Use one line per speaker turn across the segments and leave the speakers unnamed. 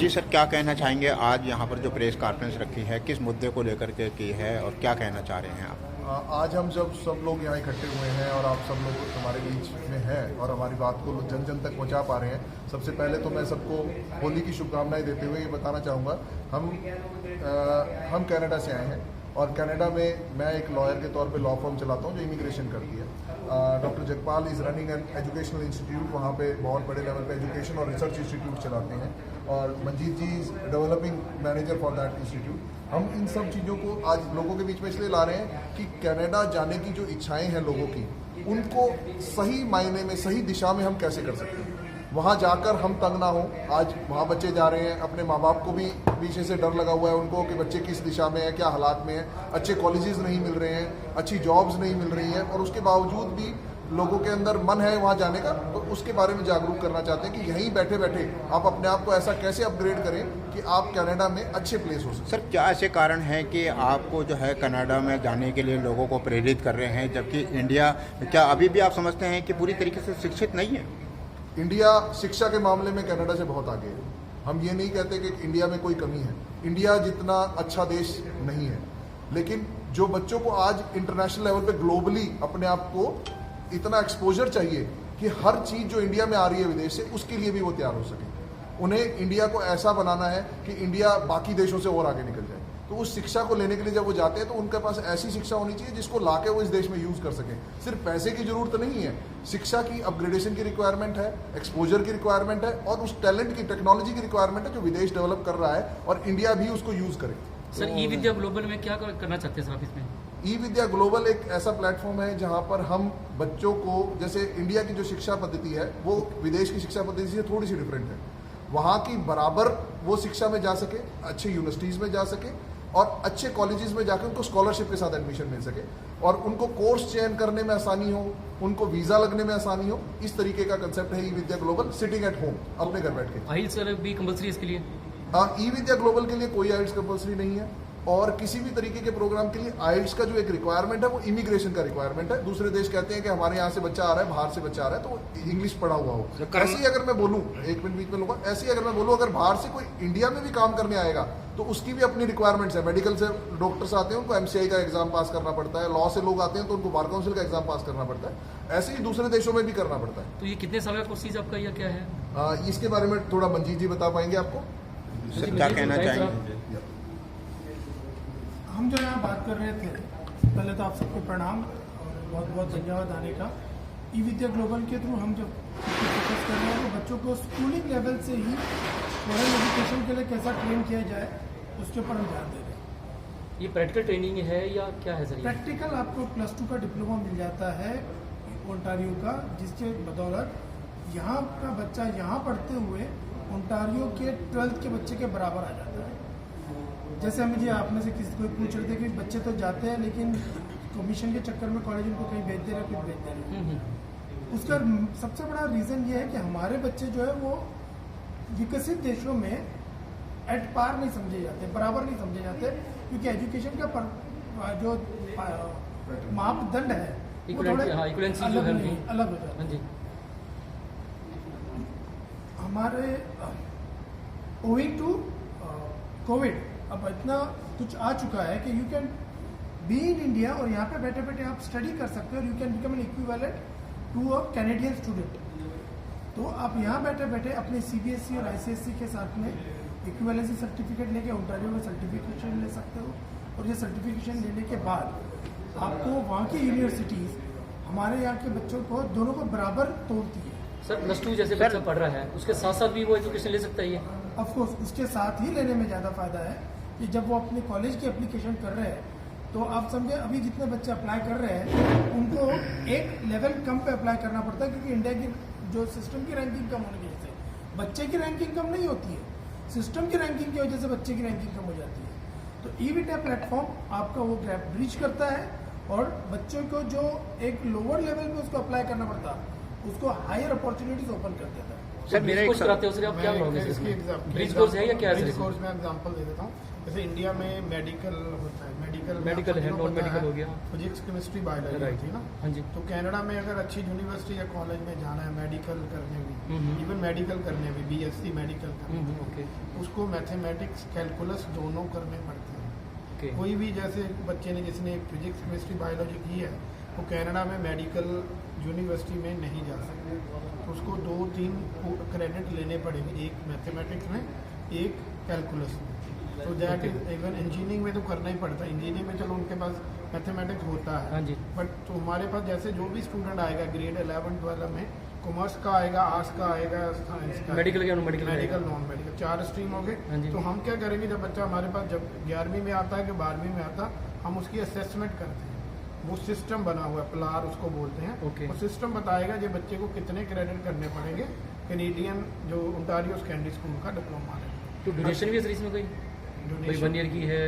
जी sir, क्या कहना चाहेंगे आज यहाँ पर जो प्रेस कॉन्फ्रेंस रखी है, किस मुद्दे को लेकर के की है और क्या कहना चाह रहे हैं आप?
आज हम जब सब लोग यहाँ इकट्ठे हुए हैं और आप सब लोग हमारे बीच में हैं और हमारी बात को जन जन तक पहुँचा पा रहे हैं, सबसे पहले तो मैं सबको होली की शुभकामनाएं देते हुए ये बताना चाहूँगा, हम कनाडा से आए हैं और कनाडा में मैं एक लॉयर के तौर पे लॉ फर्म चलाता हूँ जो इमिग्रेशन करती है। Doctor Jagpal is running an educational institute, वहाँ पे बहुत बड़े लेवल पे एजुकेशन और रिसर्च इंस्टीट्यूट चलाते हैं और Manjeet ji is developing manager for that institute. हम इन सब चीज़ों को आज लोगों के बीच में इसलिए ला रहे हैं कि कनाडा जाने की जो इच्छाएं हैं लोगों की, उनको सही मायने में सही दिशा में हम कैसे कर सकते हैं, वहाँ जाकर हम तंग ना हो। आज वहाँ बच्चे जा रहे हैं, अपने माँ बाप को भी पीछे से डर लगा हुआ है उनको कि बच्चे किस दिशा में है, क्या हालात में है, अच्छे कॉलेजेस नहीं मिल रहे हैं, अच्छी जॉब्स नहीं मिल रही हैं और उसके बावजूद भी लोगों के अंदर मन है वहाँ जाने का। तो उसके बारे में जागरूक करना चाहते हैं कि यहीं बैठे बैठे आप अपने आप को ऐसा कैसे अपग्रेड करें कि आप कनाडा में अच्छे प्लेस हो सके।
सर, क्या ऐसे कारण हैं कि आपको जो है कनाडा में जाने के लिए लोगों को प्रेरित कर रहे हैं, जबकि इंडिया क्या अभी भी आप समझते हैं कि पूरी तरीके से शिक्षित नहीं है?
इंडिया शिक्षा के मामले में कनाडा से बहुत आगे है। हम ये नहीं कहते कि इंडिया में कोई कमी है, इंडिया जितना अच्छा देश नहीं है, लेकिन जो बच्चों को आज इंटरनेशनल लेवल पे ग्लोबली अपने आप को इतना एक्सपोजर चाहिए कि हर चीज़ जो इंडिया में आ रही है विदेश से, उसके लिए भी वो तैयार हो सके। उन्हें इंडिया को ऐसा बनाना है कि इंडिया बाकी देशों से और आगे निकल जाए। तो उस शिक्षा को लेने के लिए जब वो जाते हैं तो उनके पास ऐसी शिक्षा होनी चाहिए जिसको लाके वो इस देश में यूज़ कर सकें। सिर्फ पैसे की जरूरत नहीं है, शिक्षा की अपग्रेडेशन की रिक्वायरमेंट है, एक्सपोजर की रिक्वायरमेंट है और उस टैलेंट की, टेक्नोलॉजी की रिक्वायरमेंट है जो विदेश डेवलप कर रहा है और इंडिया भी उसको यूज़ करे।
सर, ई विद्या ग्लोबल में क्या करना चाहते हैं सर आप इसमें?
ई विद्या ग्लोबल एक ऐसा प्लेटफॉर्म है जहां पर हम बच्चों को, जैसे इंडिया की जो शिक्षा पद्धति है वो विदेश की शिक्षा पद्धति से थोड़ी सी डिफरेंट है, वहाँ की बराबर वो शिक्षा में जा सके, अच्छे यूनिवर्सिटीज़ में जा सके और अच्छे कॉलेजेस में जाकर उनको स्कॉलरशिप के साथ एडमिशन मिल सके और उनको कोर्स चयन करने में आसानी हो, उनको वीज़ा लगने में आसानी हो। इस तरीके का कंसेप्ट है ई विद्या ग्लोबल, सिटिंग एट होम, अपने घर बैठ के।
आइल्स भी कंपल्सरी इसके लिए?
ई विद्या ग्लोबल के लिए कोई आइल्स कंपल्सरी नहीं है और किसी भी तरीके के प्रोग्राम के लिए आइल्स का जो एक रिक्वायरमेंट है वो इमिग्रेशन का रिक्वायरमेंट है। दूसरे देश कहते हैं कि हमारे यहाँ से बच्चा आ रहा है, बाहर से बच्चा आ रहा है तो इंग्लिश पढ़ा हुआ हो। ऐसे ही अगर मैं बोलूँ, एक मिनट बीच में लूँगा, ऐसे ही अगर मैं बोलूँ अगर बाहर से कोई इंडिया में भी काम करने आएगा तो उसकी भी अपनी रिक्वायरमेंट्स है। मेडिकल से डॉक्टर्स आते हैं, उनको MCI का एग्जाम पास करना पड़ता है, लॉ से लोग आते हैं तो उनको बार काउंसिल का एग्जाम पास करना पड़ता है, ऐसे ही दूसरे देशों में भी करना पड़ता है।
तो ये कितने साल का कोर्सेज आपका या क्या है?
इसके बारे में थोड़ा मंजीत जी बता पाएंगे आपको।
सर, क्या कहना चाहेंगे?
हम जो यहाँ बात कर रहे थे, पहले तो आप सबको प्रणाम और बहुत बहुत धन्यवाद आने का। ई विद्या ग्लोबल के थ्रू हम जब फोकस कर रहे हैं तो बच्चों को स्कूलिंग लेवल से ही फॉरेन एजुकेशन के लिए कैसा ट्रेन किया जाए उसके ऊपर हम ध्यान दे रहे हैं।
ये प्रैक्टिकल ट्रेनिंग है या क्या है सर?
प्रैक्टिकल आपको +2 का डिप्लोमा मिल जाता है ओंटारियो का, जिसके बदौलत यहाँ का बच्चा यहाँ पढ़ते हुए ओंटारियो के 12th के बच्चे के बराबर आ जाता है। जैसे हमें जी आप में से किसी कोई पूछ रहे थे कि बच्चे तो जाते हैं लेकिन कमीशन के चक्कर में कॉलेज उनको कहीं भेज दे रहे, कुछ भेज दे रहे। उसका सबसे बड़ा रीज़न ये है कि हमारे बच्चे जो है वो विकसित देशों में एट पार नहीं समझे जाते, बराबर नहीं समझे जाते, क्योंकि एजुकेशन का जो मापदंड है वो थोड़े अलग हो जाते हैं। हमारे ओइंग टू कोविड अब इतना कुछ आ चुका है कि you can be in India और यहाँ पे बैठे बैठे आप स्टडी कर सकते हो और you can become an equivalent to a Canadian student. तो आप यहाँ बैठे बैठे अपने CBSE और ICSE के साथ में इक्विवेलेंसी सर्टिफिकेट लेके ओंटारियो में सर्टिफिकेशन ले सकते हो और ये सर्टिफिकेशन लेने के बाद आपको वहाँ की यूनिवर्सिटीज़ हमारे यहाँ के बच्चों को दोनों को बराबर तोड़ती है।
सर, +2 जैसे बच्चा पढ़ रहा है उसके साथ साथ भी वो एजुकेशन ले सकता है?
ऑफकोर्स उसके साथ ही लेने में ज़्यादा फायदा है कि जब वो अपने कॉलेज की एप्लीकेशन कर रहे हैं तो आप समझे अभी जितने बच्चे अप्लाई कर रहे हैं उनको एक लेवल कम पे अप्लाई करना पड़ता है, क्योंकि इंडिया की जो सिस्टम की रैंकिंग कम होने की वजह से बच्चे की रैंकिंग कम नहीं होती है, सिस्टम की रैंकिंग की वजह से बच्चे की रैंकिंग कम हो जाती है। तो ई विद्या प्लेटफॉर्म आपका वो गैप ब्रिज करता है और बच्चों को जो एक लोअर लेवल पे उसको अप्लाई करना पड़ता है उसको हायर अपॉर्चुनिटीज ओपन कर देता है।
सर मेरा
कोर्स
एक
कराते हो सर, आप क्या करोगे
इसकी
ब्रिज कोर्स है या क्या है
ब्रिज
सर?
कोर्स में एग्जांपल दे देता हूँ। जैसे इंडिया में मेडिकल होता है,
मेडिकल है, नॉन मेडिकल हो गया,
फिजिक्स केमिस्ट्री बायोलॉजी
राइट
होती है ना।
हाँ जी।
तो कनाडा में अगर अच्छी यूनिवर्सिटी या कॉलेज में जाना है मेडिकल करने भी, इवन मेडिकल करने भी, बीएससी मेडिकल करने भी,
ओके
उसको मैथमेटिक्स कैलकुलस दोनों करने पड़ते हैं।
ओके
कोई भी जैसे बच्चे ने जिसने फिजिक्स केमिस्ट्री बायोलॉजी की है वो कनाडा में मेडिकल यूनिवर्सिटी में नहीं जा सकते, तो उसको 2-3 क्रेडिट लेने पड़ेंगे, एक मैथमेटिक्स में, एक कैलकुलस में। तो दैट इज इवन इंजीनियरिंग में तो करना ही पड़ता है। इंजीनियरिंग में चलो उनके पास मैथमेटिक्स होता है,
हाँ जी।
बट तो हमारे पास जैसे जो भी स्टूडेंट आएगा ग्रेड 11-12 में, कॉमर्स का आएगा, आर्ट्स का आएगा, साइंस का,
मेडिकल क्या medical
medical non medical 4 stream हो
हाँ
गए।
जी।
तो हम क्या करेंगे, जब बच्चा हमारे पास जब 11वीं में आता है कि 12वीं में आता, हम उसकी असेसमेंट करते हैं। वो सिस्टम बना हुआ है, प्लार उसको बोलते हैं।
ओके।
वो सिस्टम बताएगा जो बच्चे को कितने क्रेडिट करने पड़ेंगे कैनेडियन जो ओंटारियो सेकेंडरी स्कूल का डिप्लोमा है।
तो ड्यूरेशन भी है सर इसमें कोई 1 ईयर की है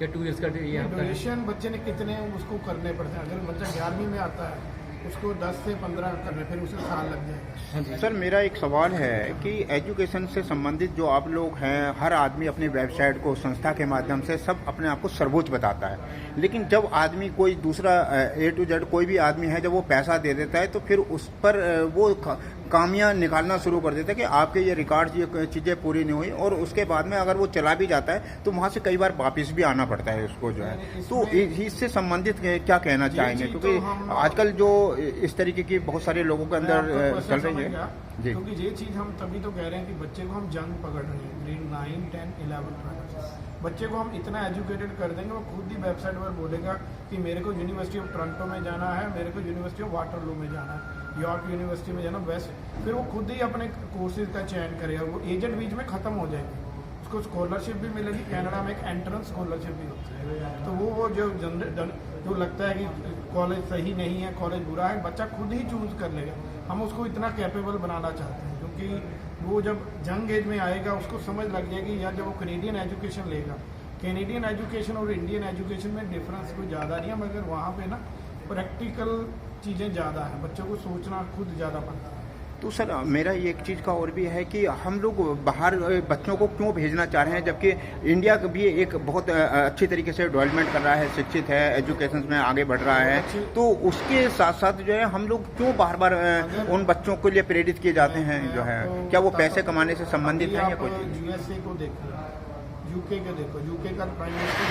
या 2 ईयर्स का ये आपका है?
ड्यूरेशन बच्चे ने कितने उसको करने पड़ते हैं। अगर बच्चा 11वीं में आता है उसको 10 से 15 करने, फिर उसे साल लग जाएगा।
हाँ जी।
सर मेरा एक सवाल है कि एजुकेशन से संबंधित जो आप लोग हैं, हर आदमी अपनी वेबसाइट को संस्था के माध्यम से सब अपने आप को सर्वोच्च बताता है, लेकिन जब आदमी कोई दूसरा A to Z कोई भी आदमी है, जब वो पैसा दे देता है तो फिर उस पर वो कामियां निकालना शुरू कर देता है कि आपके ये रिकॉर्ड, ये चीज़ें पूरी नहीं हुई, और उसके बाद में अगर वो चला भी जाता है तो वहाँ से कई बार वापस भी आना पड़ता है उसको जो है। तो इससे संबंधित क्या कहना चाहेंगे, क्योंकि आजकल जो इस तरीके की बहुत सारे लोगों के अंदर चल रही है जी।
क्योंकि ये चीज़ हम तभी तो कह रहे हैं कि बच्चे को हम जंग पकड़ रहे हैं, ग्रेड 9, 10, 11 बच्चे को हम इतना एजुकेटेड कर देंगे, वो खुद ही वेबसाइट पर बोलेगा कि मेरे को यूनिवर्सिटी ऑफ टोरंटो में जाना है, मेरे को यूनिवर्सिटी ऑफ वाटरलू में जाना है, यॉर्क यूनिवर्सिटी में जाना, वेस्ट। फिर वो खुद ही अपने कोर्सेज का चयन करेगा। वो एजेंट बीच में ख़त्म हो जाएंगे, उसको स्कॉलरशिप भी मिलेगी। कनाडा में एक एंट्रेंस स्कॉलरशिप भी होती है। तो वो जो लगता है कि कॉलेज सही नहीं है, कॉलेज बुरा है, बच्चा खुद ही चूज कर लेगा। हम उसको इतना कैपेबल बनाना चाहते हैं, क्योंकि वो जब यंग एज में आएगा उसको समझ लग जाएगी, या जब वो कैनेडियन एजुकेशन लेगा, कैनेडियन एजुकेशन और इंडियन एजुकेशन में डिफरेंस कोई ज़्यादा नहीं है, मगर वहाँ पे ना प्रैक्टिकल चीज़ें ज़्यादा हैं, बच्चों को सोचना खुद ज़्यादा पड़ता है।
तो सर मेरा ये एक चीज़ का और भी है कि हम लोग बाहर बच्चों को क्यों भेजना चाह रहे हैं, जबकि इंडिया भी एक बहुत अच्छी तरीके से डेवलपमेंट कर रहा है, शिक्षित है, एजुकेशन में आगे बढ़ रहा है, तो उसके साथ साथ जो है हम लोग क्यों बार बार उन बच्चों के लिए प्रेरित किए जाते हैं जो है? क्या वो पैसे कमाने से संबंधित है या कुछ?
यूएसए को देखो, यूके को देखो, यूके का प्राइम मिनिस्टर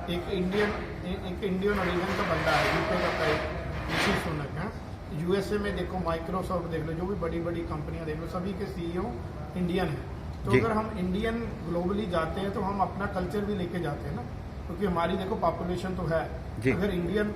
एक इंडियन ओरिजिन का बंदा है, यूके का प्राइम ऋषि सुनक है। यूएसए में देखो, माइक्रोसॉफ्ट देख लो, जो भी बड़ी बड़ी कंपनियां देख लो, सभी के सीईओ इंडियन है। तो अगर हम इंडियन ग्लोबली जाते हैं तो हम अपना कल्चर भी लेके जाते हैं ना, क्योंकि हमारी देखो पॉपुलेशन तो है। अगर इंडियन,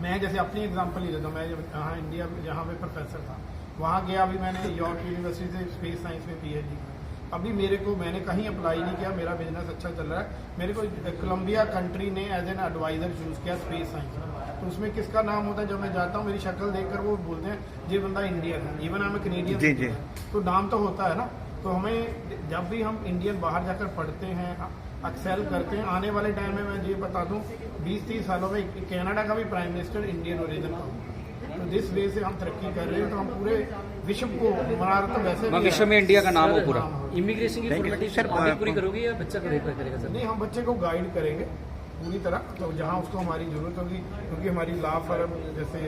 मैं जैसे अपनी एग्जांपल ही लेता हूँ, मैं जहाँ इंडिया में जहाँ पे प्रोफेसर था वहाँ गया, अभी मैंने यॉर्क यूनिवर्सिटी से स्पेस साइंस में PhD की। अभी मैंने कहीं अप्लाई नहीं किया, मेरा बिजनेस अच्छा चल रहा है, मेरे को कोलंबिया कंट्री ने एज एन एडवाइजर चूज किया स्पेस साइंस में। तो उसमें किसका नाम होता है? जब मैं जाता हूँ मेरी शक्ल देखकर वो बोलते हैं ये बंदा इंडियन है, इवन हमें कैनेडियन
जी जी,
तो नाम तो होता है ना। तो हमें जब भी हम इंडियन बाहर जाकर पढ़ते हैं, एक्सेल करते हैं, आने वाले टाइम में मैं ये बता दूं 20-30 सालों में कनाडा का भी प्राइम मिनिस्टर इंडियन ओरिजिन का होगा। तो जिस वे से हम तरक्की कर रहे हैं, तो हम पूरे विश्व को हमारा तो वैसे
विश्व में इंडिया का नाम हो पूरा।
इमिग्रेशन की फॉर्मेलिटी सर पूरी करोगे या बच्चा करेगा सर?
नहीं, हम बच्चे को गाइड करेंगे पूरी तरह, तो जहाँ उसको हमारी जरूरत होगी, क्योंकि हमारी लॉ फर्म जैसे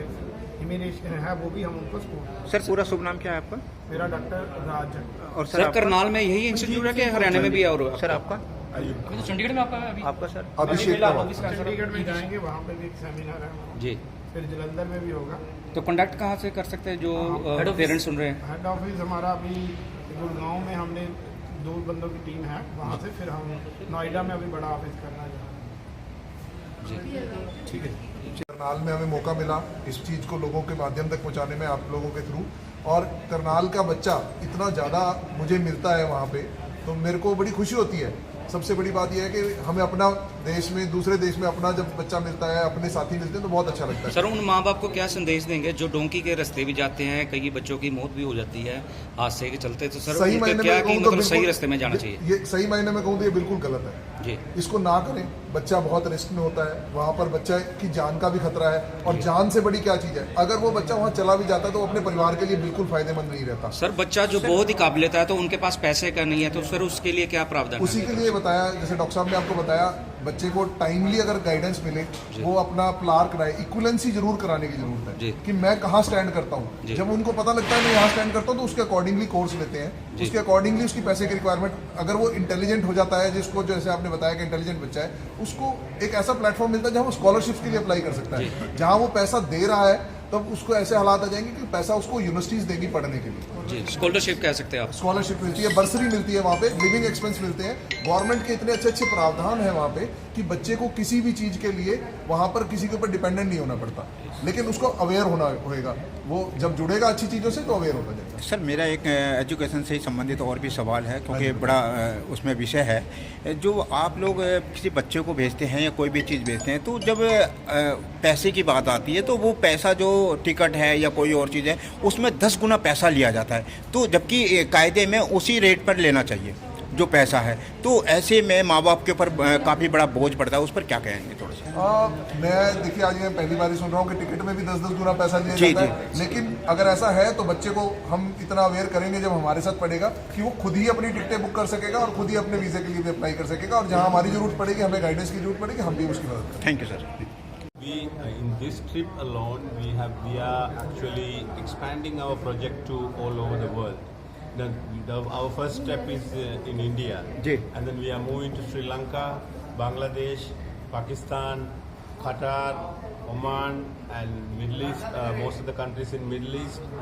इमिग्रेशन है वो भी हम उनको सपोर्ट।
सर पूरा शुभ नाम क्या है आपका?
मेरा डॉक्टर राज है।
और
सर करनाल में यही इंस्टीट्यूट है कि हरियाणा में भी है? और
सर आपका?
अभी तो चंडीगढ़ में
आपका सर?
अभिषेक
चंडीगढ़ में जाएंगे, वहाँ पे भी एक सेमिनार है
जी,
फिर जलंधर में भी होगा।
तो कंडक्ट कहाँ से कर सकते हैं जो पेरेंट्स सुन रहे हैं?
हेड ऑफिस हमारा अभी गुड़गांव में, हमने 2 बंदों की टीम है वहाँ से, फिर हम नोएडा में अभी बड़ा ऑफिस करना है।
ठीक है।
करनाल में हमें मौका मिला इस चीज़ को लोगों के माध्यम तक पहुंचाने में, आप लोगों के थ्रू, और करनाल का बच्चा इतना ज़्यादा मुझे मिलता है वहाँ पे, तो मेरे को बड़ी खुशी होती है। सबसे बड़ी बात यह है कि हमें अपना देश में, दूसरे देश में अपना जब बच्चा मिलता है, अपने साथी मिलते हैं, तो बहुत अच्छा लगता है।
सर उन माँ बाप को क्या संदेश देंगे जो डोंकी के रास्ते भी जाते हैं, कई बच्चों की मौत भी हो जाती है हादसे के चलते, तो सर
सही
उनको
मायने
क्या
में
कि
कहूँ तो
मतलब सही
बिल्कुल-
रास्ते में जाना चाहिए?
ये सही मायने में कहूँ तो ये बिल्कुल गलत है,
जी,
इसको ना करें। बच्चा बहुत रिस्क में होता है, वहाँ पर बच्चे की जान का भी खतरा है, और जान से बड़ी क्या चीज़ है, अगर वो बच्चा वहाँ चला भी जाता है तो अपने परिवार के लिए बिल्कुल फायदेमंद नहीं रहता।
सर बच्चा जो बहुत ही काबिलियत है तो उनके पास पैसे का नहीं है, तो सर उसके लिए क्या प्रावधान
उसी के लिए बताया, जैसे डॉक्टर साहब ने आपको बताया, बच्चे को टाइमली अगर गाइडेंस मिले, वो अपना प्लार कराए, इक्वलेंसी जरूर कराने की जरूरत
जी।
है कि मैं कहाँ स्टैंड करता हूँ। जब उनको पता लगता है मैं यहाँ स्टैंड करता हूँ तो उसके अकॉर्डिंगली कोर्स लेते हैं, उसके अकॉर्डिंगली उसकी पैसे की रिक्वायरमेंट, अगर वो इंटेलिजेंट हो जाता है, जिसको जैसे आपने बताया कि इंटेलिजेंट बच्चा है, उसको एक ऐसा प्लेटफॉर्म मिलता है जहाँ वो स्कॉलरशिप के लिए अप्लाई कर सकता है। जहाँ वो पैसा दे रहा है तब उसको ऐसे हालात आ जाएंगे कि पैसा उसको यूनिवर्सिटीज देगी पढ़ने के लिए।
जी, स्कॉलरशिप कह सकते हैं आप।
स्कॉलरशिप मिलती है, बर्सरी मिलती है, वहाँ पे लिविंग एक्सपेंस मिलते हैं, गवर्नमेंट के इतने अच्छे अच्छे प्रावधान है वहाँ पे कि बच्चे को किसी भी चीज़ के लिए वहाँ पर किसी के ऊपर डिपेंडेंट नहीं होना पड़ता, लेकिन उसको अवेयर होना होएगा। वो जब जुड़ेगा अच्छी चीज़ों से तो अवेयर होता जाएगा।
सर मेरा एक एजुकेशन से ही संबंधित और भी सवाल है, क्योंकि बड़ा उसमें विषय है। जो आप लोग किसी बच्चे को भेजते हैं या कोई भी चीज़ भेजते हैं, तो जब पैसे की बात आती है तो वो पैसा जो टिकट है या कोई और चीज़ है उसमें 10 गुना पैसा लिया जाता है, तो जबकि कायदे में उसी रेट पर लेना चाहिए जो पैसा है। तो ऐसे में माँ बाप के ऊपर काफ़ी बड़ा बोझ पड़ता है, उस पर क्या कहेंगे थोड़ा सा?
मैं देखिए आज मैं पहली बार ही सुन रहा हूँ कि टिकट में भी 10-10 गुना पैसा लिया
जी,
जाता है, लेकिन अगर ऐसा है तो बच्चे को हम इतना अवेयर करेंगे जब हमारे साथ पढ़ेगा कि वो खुद ही अपनी टिकटें बुक कर सकेगा और खुद ही अपने वीज़े के लिए भी अप्लाई कर सकेगा, और जहाँ हमारी जरूरत पड़ेगी, हमें गाइडेंस की जरूरत पड़ेगी, हम भी उसकी मदद करेंगे।
Thank you sir.
We, in this trip alone, we are actually expanding our project to all over the world. Our first step is in India,
जी।
and then we are moving to Sri Lanka, Bangladesh, Pakistan, Qatar, Oman, and Middle East. Most of the countries in Middle East,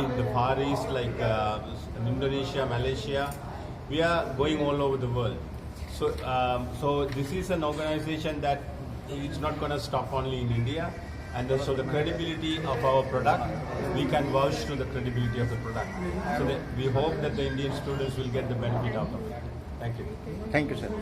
in the Far East like Indonesia, Malaysia. We are going all over the world. So this is an organization that it's not going to stop only in India, and so the credibility of our product, we can vouch to the credibility of the product. So that we hope that the Indian students will get the benefit out of it. Thank you.
Thank you sir.